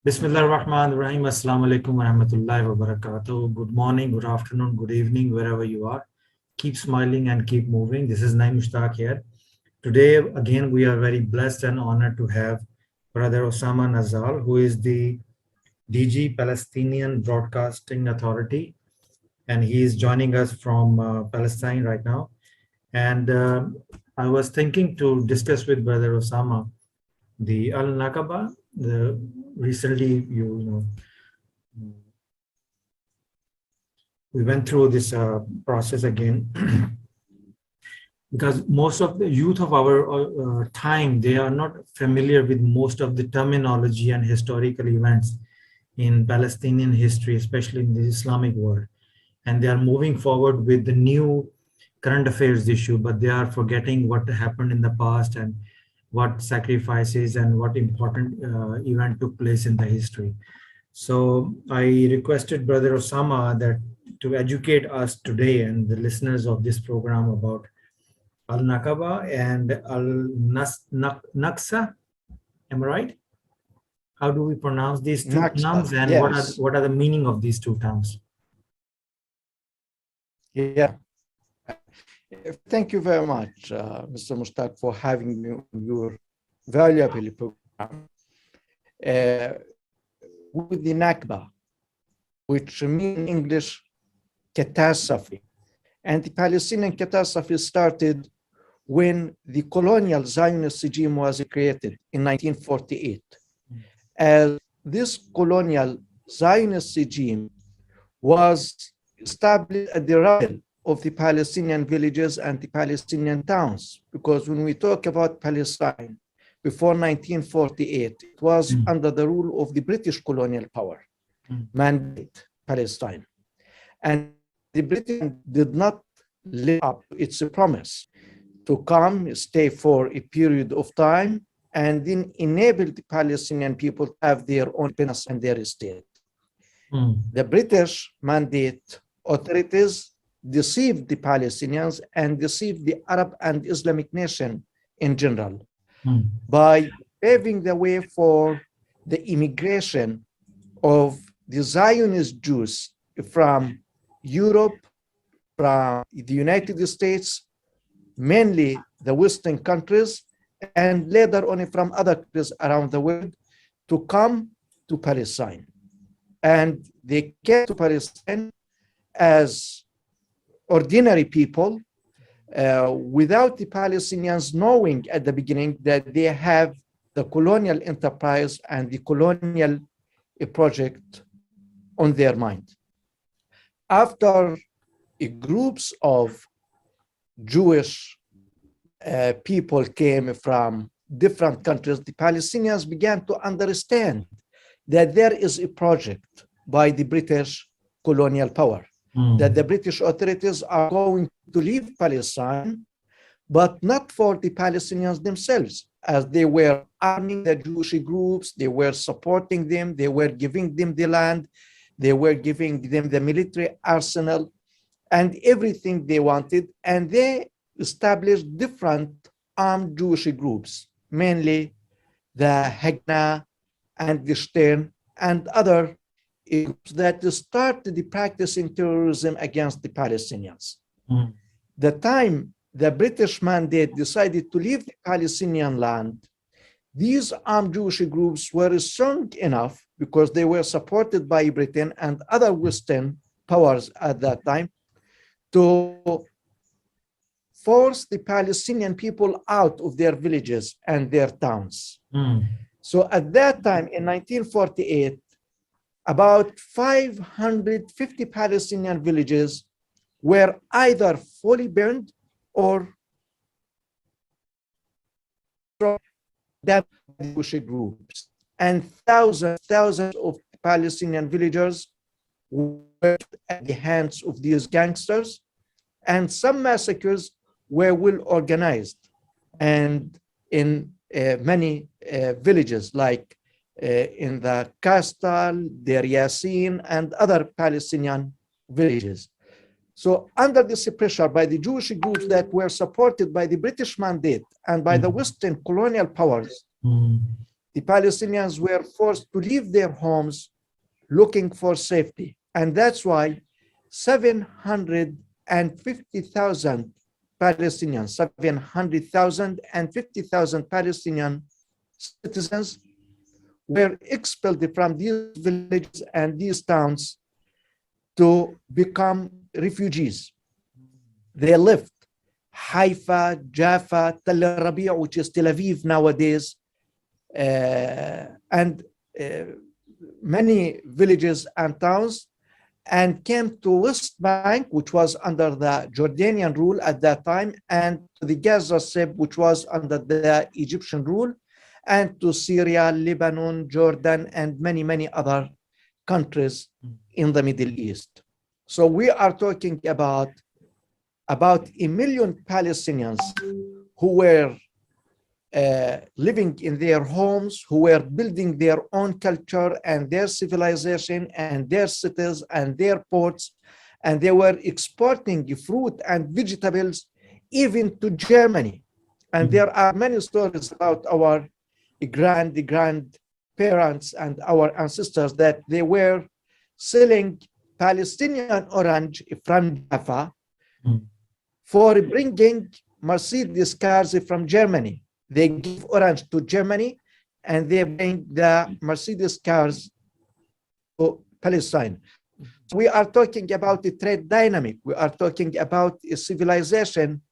Bismillah ar-Rahman ar-Rahim. Assalamu alaikum wa rahmatullahi wa barakatuh. Good morning, good afternoon, good evening, wherever you are. Keep smiling and keep moving. This is Naeem Mushtaq here. Today, again, we are very blessed and honored to have Brother Osama Nazzal, who is the DG Palestinian Broadcasting Authority, and he is joining us from Palestine right now. And I was thinking to discuss with Brother Osama the Al-Nakba. Recently, we went through this process again because most of the youth of our time, they are not familiar with most of the terminology and historical events in Palestinian history, especially in the Islamic world. And they are moving forward with the new current affairs issue, but they are forgetting what happened in the past and what sacrifices and what important event took place in the history. So I requested Brother Osama that to educate us today and the listeners of this program about Al-Nakba and Al-Naksa. Am I right? How do we pronounce these two terms, Nakba, and yes. what are the meaning of these two terms? Yeah. Thank you very much, Mr. Mushtaq, for having me on your valuable program. With the Nakba, which means in English catastrophe. And the Palestinian catastrophe started when the colonial Zionist regime was created in 1948. As this colonial Zionist regime was established at the level of the Palestinian villages and the Palestinian towns, because when we talk about Palestine before 1948, it was under the rule of the British colonial power, mandate Palestine. And the British did not live up to its promise to come, stay for a period of time, and then enable the Palestinian people to have their own independence and their state. The British mandate authorities deceived the Palestinians and deceived the Arab and Islamic nation in general by paving the way for the immigration of the Zionist Jews from Europe, from the United States, mainly the Western countries, and later on from other countries around the world to come to Palestine. And they came to Palestine as ordinary people without the Palestinians knowing at the beginning that they have the colonial enterprise and the colonial project on their mind. After groups of Jewish people came from different countries, the Palestinians began to understand that there is a project by the British colonial power, that the British authorities are going to leave Palestine, but not for the Palestinians themselves, as they were arming the Jewish groups, they were supporting them, they were giving them the land, they were giving them the military arsenal and everything they wanted, and they established different armed Jewish groups, mainly the Haganah and the Stern and other groups that started practicing terrorism against the Palestinians. The time the British mandate decided to leave the Palestinian land, these armed Jewish groups were strong enough because they were supported by Britain and other Western powers at that time to force the Palestinian people out of their villages and their towns. So at that time in 1948, about 550 Palestinian villages were either fully burned or Jewish groups, and thousands of Palestinian villagers were at the hands of these gangsters, and some massacres were well organized and in many villages like in the Kastal, Deir Yassin, and other Palestinian villages. So under this pressure by the Jewish groups that were supported by the British mandate and by the Western colonial powers, the Palestinians were forced to leave their homes looking for safety. And that's why 750,000 Palestinians, 700,000 and 50,000 Palestinian citizens were expelled from these villages and these towns to become refugees. They left Haifa, Jaffa, Tel Rabi', which is Tel Aviv nowadays, and many villages and towns, and came to West Bank, which was under the Jordanian rule at that time, and to the Gaza Strip, which was under the Egyptian rule, and to Syria, Lebanon, Jordan, and many, many other countries in the Middle East. So we are talking about 1 million Palestinians who were living in their homes, who were building their own culture and their civilization and their cities and their ports, and they were exporting fruit and vegetables even to Germany. And there are many stories about our grandparents and our ancestors that they were selling Palestinian orange from Jaffa for bringing Mercedes cars from Germany. They give orange to Germany and they bring the Mercedes cars to Palestine. So we are talking about a trade dynamic. We are talking about a civilization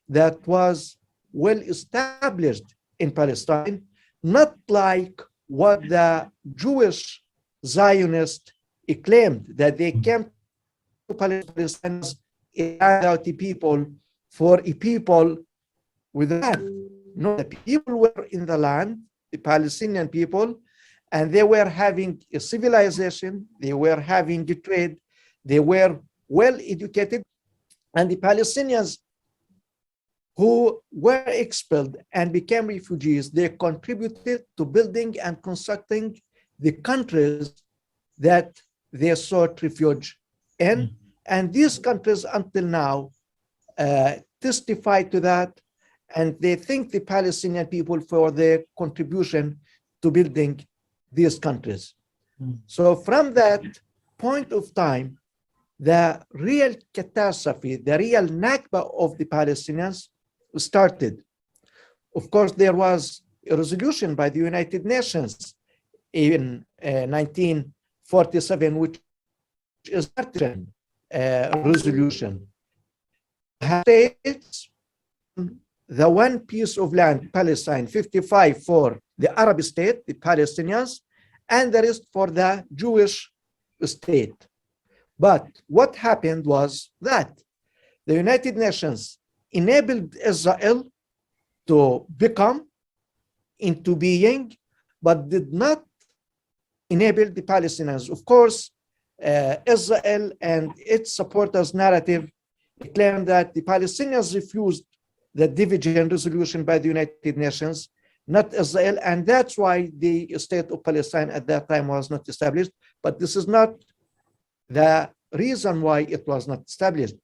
that was well established in Palestine, not like what the Jewish Zionists claimed, that they came to Palestine without the people for a people with land. No, the people were in the land, the Palestinian people, and they were having a civilization, they were having a trade, they were well educated, and the Palestinians who were expelled and became refugees, they contributed to building and constructing the countries that they sought refuge in. And these countries until now testify to that, and they thank the Palestinian people for their contribution to building these countries. So from that point of time, the real catastrophe, the real Nakba of the Palestinians started. Of course, there was a resolution by the United Nations in 1947, which is a resolution. States the one piece of land, Palestine, 55 for the Arab state, the Palestinians, and the rest for the Jewish state. But what happened was that the United Nations enabled Israel to become into being, but did not enable the Palestinians. Of course, Israel and its supporters' narrative claim that the Palestinians refused the division resolution by the United Nations, not Israel, and that's why the state of Palestine at that time was not established. But this is not the reason why it was not established,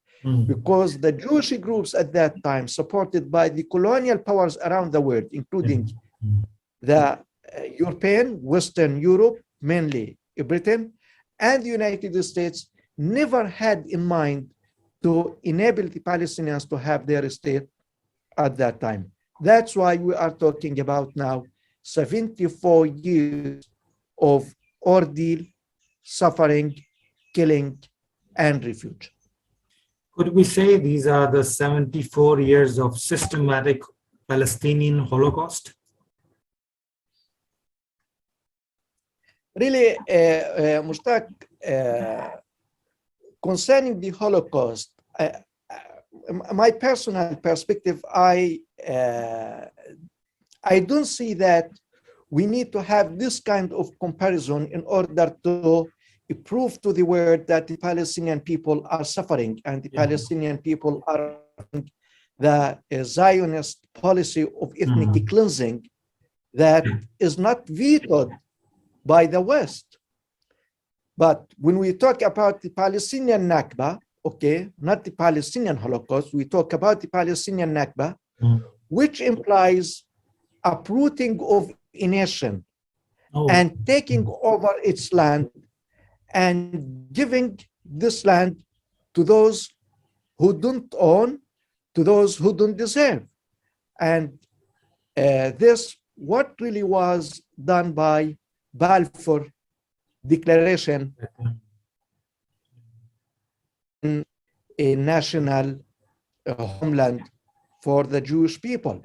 because the Jewish groups at that time, supported by the colonial powers around the world, including the European, Western Europe, mainly Britain, and the United States, never had in mind to enable the Palestinians to have their state at that time. That's why we are talking about now 74 years of ordeal, suffering, killing, and refuge. Could we say these are the 74 years of systematic Palestinian Holocaust? Really, Mushtaq, concerning the Holocaust, my personal perspective, I don't see that we need to have this kind of comparison in order to prove to the world that the Palestinian people are suffering and the Palestinian people are the Zionist policy of ethnic cleansing that is not vetoed by the West. But when we talk about the Palestinian Nakba, okay, not the Palestinian Holocaust, we talk about the Palestinian Nakba, which implies uprooting of a nation Oh, and taking over its land and giving this land to those who don't own, to those who don't deserve. And this, what really was done by Balfour Declaration in a national homeland for the Jewish people.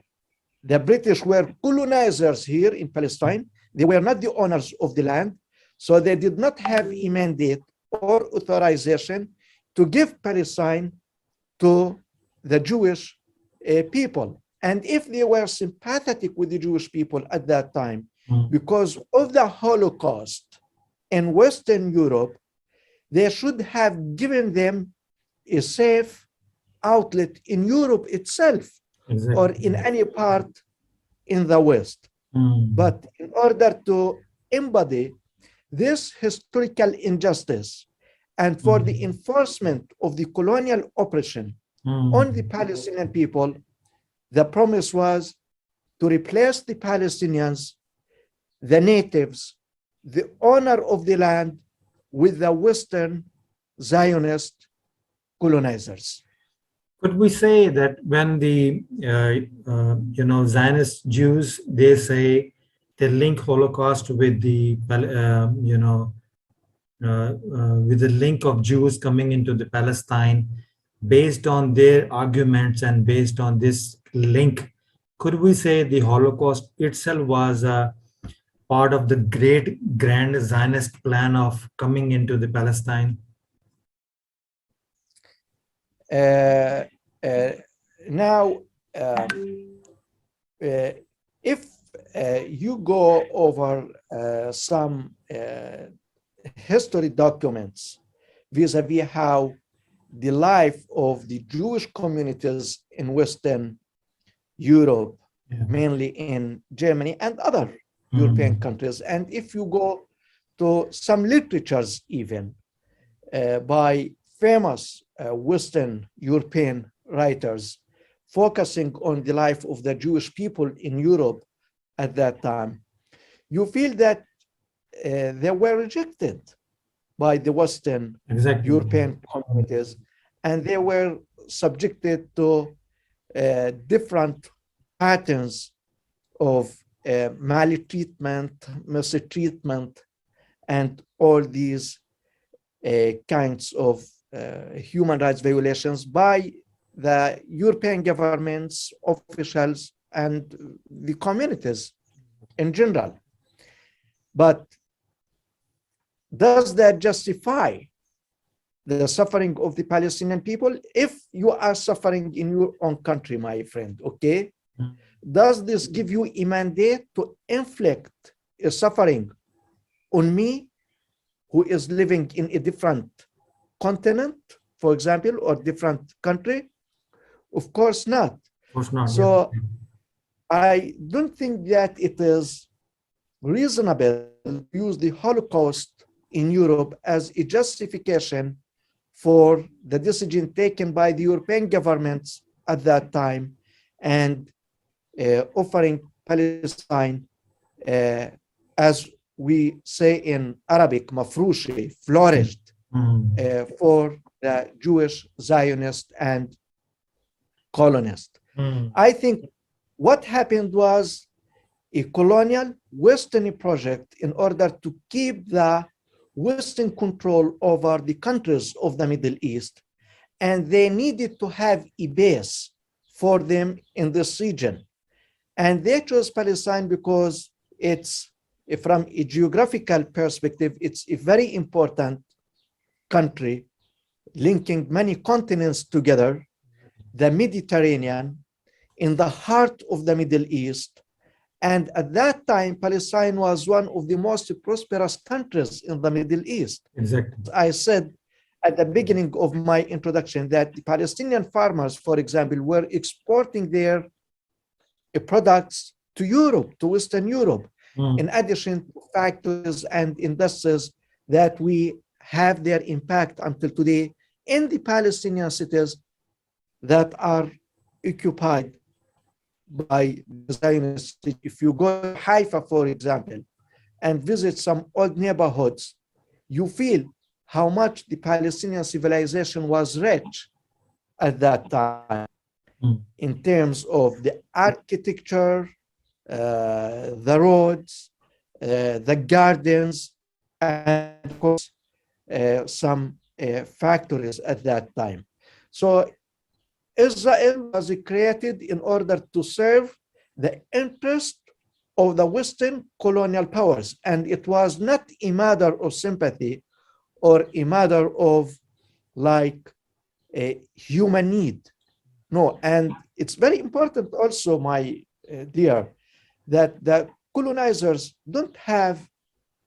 The British were colonizers here in Palestine. They were not the owners of the land, so they did not have a mandate or authorization to give Palestine to the Jewish people. And if they were sympathetic with the Jewish people at that time, because of the Holocaust in Western Europe, they should have given them a safe outlet in Europe itself, exactly. or in any part in the West. But in order to embody this historical injustice and for the enforcement of the colonial oppression on the Palestinian people, the promise was to replace the Palestinians, the natives, the owner of the land, with the Western Zionist colonizers. Could we say that when the Zionist Jews, they say they link Holocaust with the with the link of Jews coming into the Palestine, based on their arguments and based on this link, could we say the Holocaust itself was a part of the great grand Zionist plan of coming into the Palestine? Now, if you go over some history documents vis-a-vis how the life of the Jewish communities in Western Europe, mainly in Germany and other European countries, and if you go to some literatures even by famous Western European writers focusing on the life of the Jewish people in Europe at that time, you feel that they were rejected by the Western European communities, and they were subjected to different patterns of maltreatment, mistreatment, and all these kinds of human rights violations by the European governments, officials, and the communities in general. But does that justify the suffering of the Palestinian people? If you are suffering in your own country, my friend, okay, does this give you a mandate to inflict a suffering on me, who is living in a different continent, for example, or different country? Of course not. Of course not. So I don't think that it is reasonable to use the Holocaust in Europe as a justification for the decision taken by the European governments at that time and offering Palestine, as we say in Arabic, mafrushi, flourished for the Jewish Zionist and colonist. I think what happened was a colonial Western project in order to keep the Western control over the countries of the Middle East, and they needed to have a base for them in this region. And they chose Palestine because it's, from a geographical perspective, it's a very important country linking many continents together, the Mediterranean, in the heart of the Middle East. And at that time, Palestine was one of the most prosperous countries in the Middle East. Exactly. I said at the beginning of my introduction that the Palestinian farmers, for example, were exporting their products to Europe, to Western Europe, in addition to factories and industries that we have their impact until today in the Palestinian cities that are occupied by the Zionists. If you go to Haifa, for example, and visit some old neighborhoods, you feel how much the Palestinian civilization was rich at that time in terms of the architecture, the roads, the gardens, and of course, some factories at that time. So Israel was created in order to serve the interest of the Western colonial powers, and it was not a matter of sympathy or a matter of like a human need. No, and it's very important also, my dear, that the colonizers don't have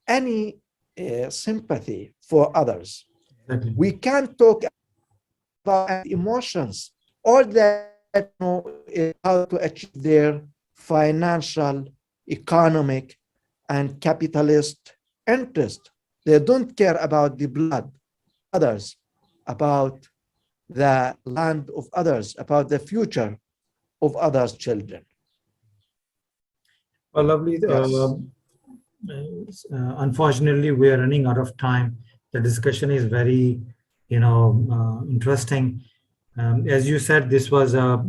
any sympathy for others. Exactly. We can't talk about emotions. All that know is how to achieve their financial, economic, and capitalist interest. They don't care about the blood of others, about the land of others, about the future of others' children. Well, lovely. Yes. Unfortunately, we are running out of time. The discussion is very, interesting. As you said, this was a,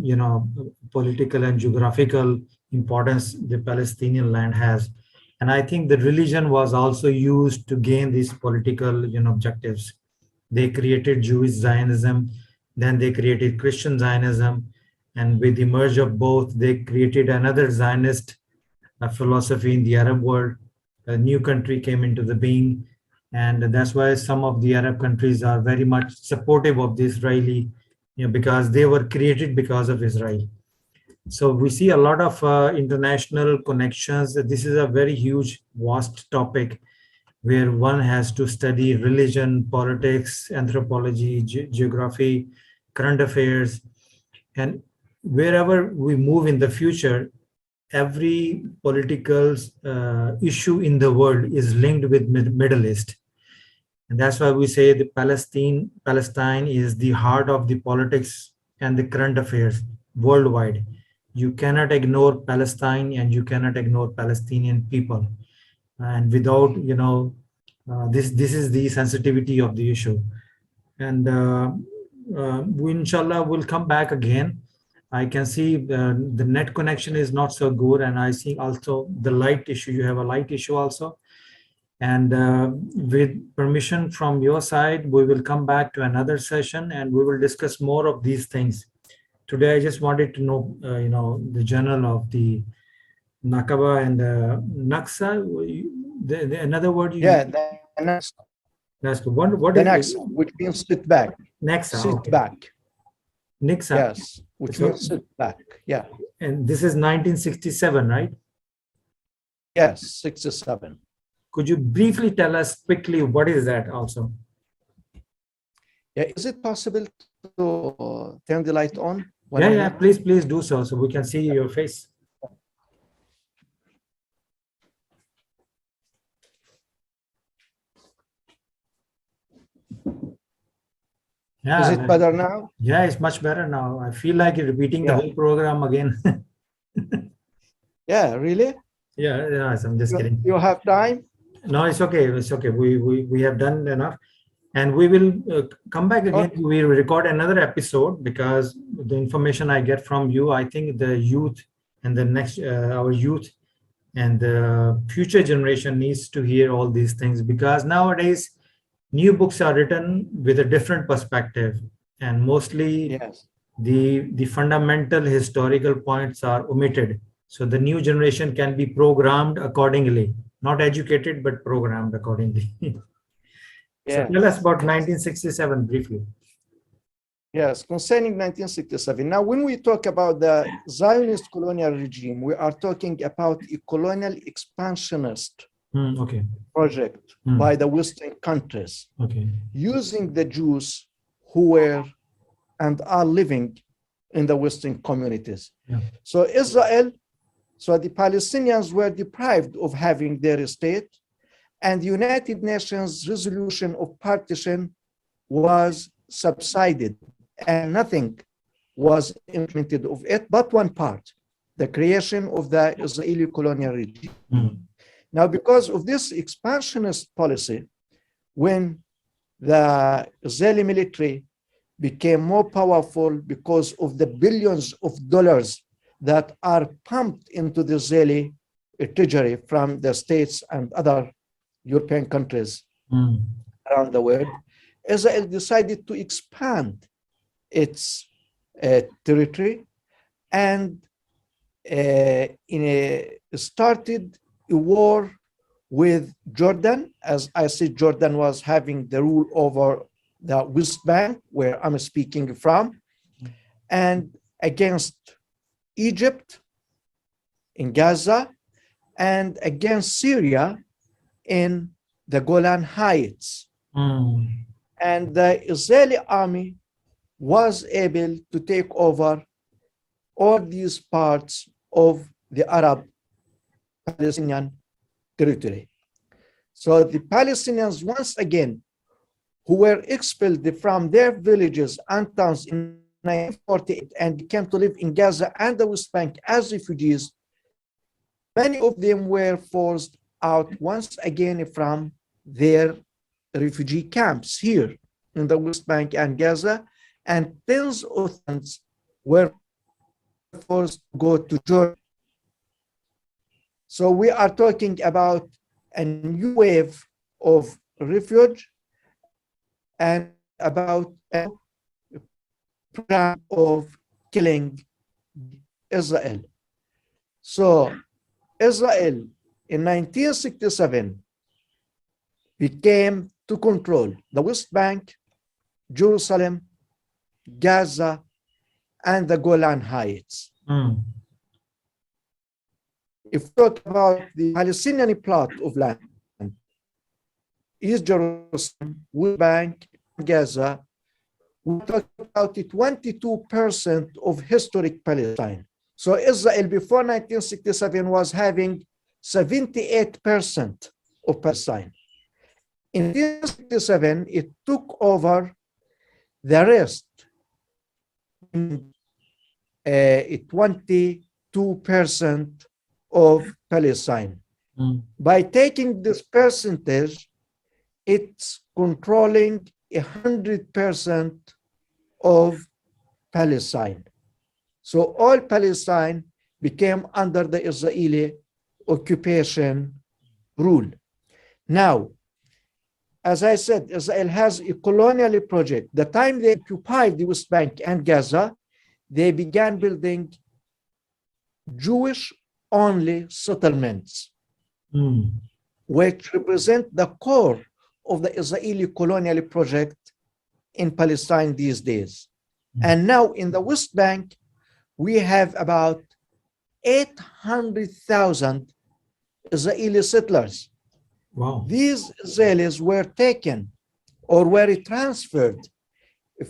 political and geographical importance the Palestinian land has. And I think the religion was also used to gain these political, objectives. They created Jewish Zionism, then they created Christian Zionism, and with the merge of both, they created another Zionist philosophy in the Arab world. A new country came into the being, and that's why some of the Arab countries are very much supportive of the Israeli, because they were created because of Israel. So we see a lot of international connections. This is a very huge, vast topic where one has to study religion, politics, anthropology, geography, current affairs, and wherever we move in the future, every political issue in the world is linked with Middle East. And that's why we say the Palestine is the heart of the politics and the current affairs worldwide. You cannot ignore Palestine and you cannot ignore Palestinian people. And without, this is the sensitivity of the issue. And we, inshallah, will come back again. I can see the net connection is not so good, and I see also the light issue. You have a light issue also. And with permission from your side, we will come back to another session and we will discuss more of these things. Today, I just wanted to know, the general of the Nakba and the Naksa. Another word you Yeah, the next, That's good. What the is next, which means sit back. Naksa? Sit Okay. back. Naksa. Yes, which means sit back. Yeah. And this is 1967, right? Yes, 67. Could you briefly tell us quickly what is that also? Yeah, is it possible to turn the light on? Yeah, please do so we can see your face. Yeah. Is it better now? Yeah, it's much better now. I feel like you're repeating the whole program again. Yeah, really? Yeah, yes, I'm just kidding. You have time? No, it's okay. It's okay. We have done enough. And we will come back again. Okay. We will record another episode because the information I get from you, I think the youth and the next, our youth and the future generation needs to hear all these things, because nowadays new books are written with a different perspective, and mostly the fundamental historical points are omitted. So the new generation can be programmed accordingly, not educated, but programmed accordingly. So tell us about 1967 briefly. Yes, concerning 1967. Now, when we talk about the Zionist colonial regime, we are talking about a colonial expansionist project by the Western countries, using the Jews who were and are living in the Western communities. So the Palestinians were deprived of having their state, and the United Nations resolution of partition was subsided, and nothing was implemented of it but one part, the creation of the Israeli colonial regime. Now, because of this expansionist policy, when the Israeli military became more powerful because of the billions of dollars that are pumped into the Israeli treasury from the states and other European countries around the world, Israel decided to expand its territory and started a war with Jordan. As I said, Jordan was having the rule over the West Bank, where I'm speaking from, and against Egypt in Gaza, and against Syria in the Golan Heights. And the Israeli army was able to take over all these parts of the Arab Palestinian territory. So the Palestinians, once again, who were expelled from their villages and towns in 1948 and came to live in Gaza and the West Bank as refugees, many of them were forced out once again from their refugee camps here in the West Bank and Gaza, and tens of thousands were forced to go to Jordan. So we are talking about a new wave of refuge and about a program of killing Israel. So Israel in 1967 became to control the West Bank, Jerusalem, Gaza, and the Golan Heights. If we talk about the Palestinian plot of land, East Jerusalem, West Bank, Gaza, we talk about the 22% of historic Palestine. So Israel before 1967 was having 78% of Palestine. In 1967, it took over the rest, 22% of Palestine. By taking this percentage, it's controlling 100% of Palestine. So all Palestine became under the Israeli occupation rule. Now, as I said, Israel has a colonial project. The time they occupied the West Bank and Gaza, they began building Jewish-only settlements, which represent the core of the Israeli colonial project in Palestine these days. And now in the West Bank, we have about 800,000 Israeli settlers. Wow. These Israelis were taken or were transferred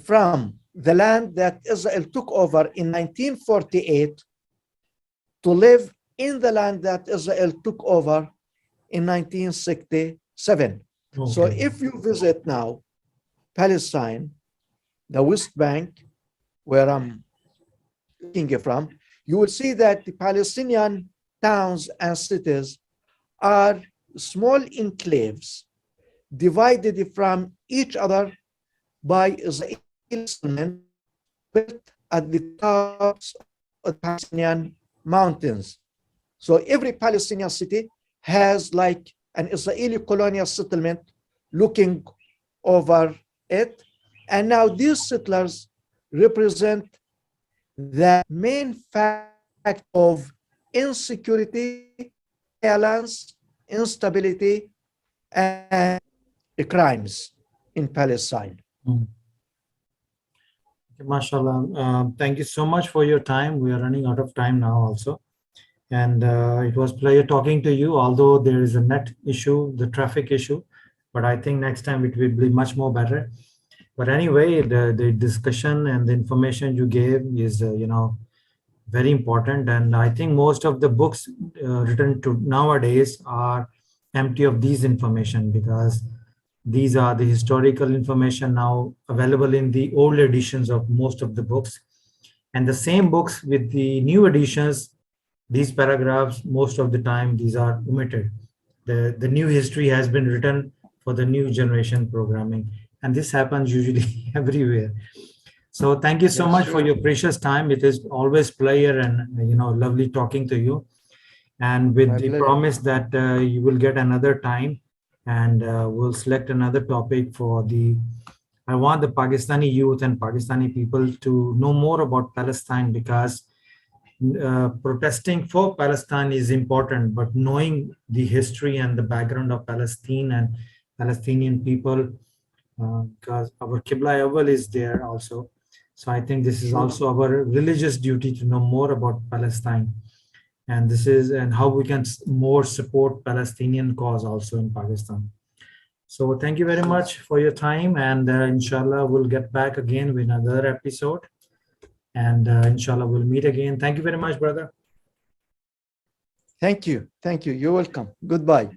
from the land that Israel took over in 1948 to live in the land that Israel took over in 1967. Okay. So if you visit now Palestine, the West Bank, where I'm looking from, you will see that the Palestinian towns and cities are small enclaves divided from each other by Israeli settlements built at the tops of the Palestinian mountains. So every Palestinian city has like an Israeli colonial settlement looking over it. And now these settlers represent the main fact of insecurity, violence, instability, and crimes in Palestine. MashaAllah. Thank you so much for your time. We are running out of time now also. And it was a pleasure talking to you, although there is a net issue, the traffic issue, but I think next time it will be much more better. But anyway, the discussion and the information you gave is, very important. And I think most of the books written to nowadays are empty of these information, because these are the historical information now available in the old editions of most of the books. And the same books with the new editions, these paragraphs, most of the time, these are omitted. the new history has been written for the new generation programming. And this happens usually everywhere. So thank you so Yes, much for sir. your precious time. It is always pleasure and lovely talking to you. And with My the pleasure. promise that you will get another time, and we'll select another topic for the. I want the Pakistani youth and Pakistani people to know more about Palestine, because protesting for Palestine is important, but knowing the history and the background of Palestine and Palestinian people, because our Qibla Awal is there also. So I think this is Sure. also our religious duty to know more about Palestine, and this is and how we can more support Palestinian cause also in Pakistan. So thank you very Sure. much for your time, and inshallah we'll get back again with another episode, and inshallah we'll meet again. Thank you very much, brother. Thank you. Thank you. You're welcome. Goodbye.